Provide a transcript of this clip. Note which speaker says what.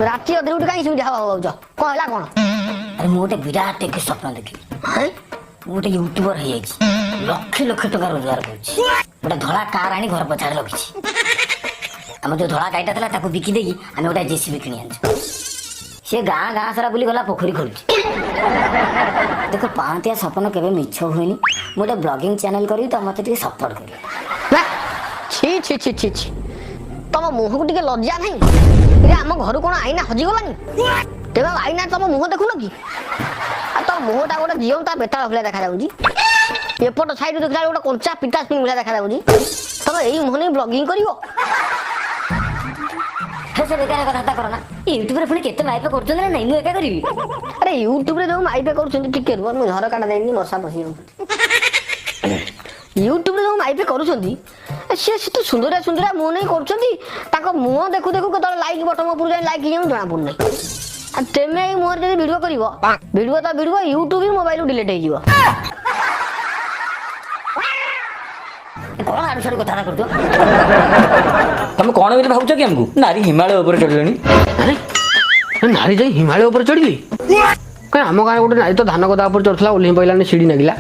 Speaker 1: राति अधे उठ कहीं सुविधा हो जाओ कौन है कौन
Speaker 2: अरे मु गोटे विराट एक स्वप्न देखी गोटे यूट्यूबर हो लक्ष लक्ष टका रोजगार कर गोटे धड़ा कार आनी घर पछाड़ लगी आम जो धड़ा गाईटा था ताको बिकी देगी आम गोटे जेसीबी किणी आन सी गाँ गाँ सारा बुली गला पोखरी खोलुची देख पांतिया सपन केबे मिछ हुएनी गोटे ब्लॉगिंग चैनल करी तो मते सपोर्ट कर
Speaker 1: छी छी छी छी छी तम मुह को टिके लज्जा नहीं आम घर कौन आईना हजिगलानी तेरा आईना तम मुह देखुन कि तो मुहटा गोटे जीवंता बेताल भलिया देखा जाउची एपट साइड देखला गोटे कंचा पिटा स्पिन भलिया देखा जाउची तम एई मुह नै ब्लॉगिंग करिवो
Speaker 2: से बेकार कथा करना यूट्यूब रे पुणी केते माइप करछन ना नहीं मु एका करिवि
Speaker 1: अरे यूट्यूब रे जो माइप करछन टिके रुआ मु घर काटा देनी मसा पसी यूट्यूब रे जो माइप करछन से तो सुंदर सुंदर मुह नै करछन ताको मुह देखु देखु केतल लाइक बटन ऊपर जाई लाइक हियम जणा पड़ नै आ तेमे ए मोर जे वीडियो करिवो वीडियो यूट्यूब ही मोबाइल डिलीट हे जिवो
Speaker 2: कौन आड़ साड़ कथा करतो
Speaker 3: तुम कौन बोली भावुଛ कि हमको नारी हिमालय ऊपर चढ़लेनी
Speaker 1: अरे नारी जाई हिमालय ऊपर चढ़िली कहीं आम गाँव गोटे नारी तो धान गदा ऊपर चढ़ला ओल्ही पइलानी सीढ़ी नागिला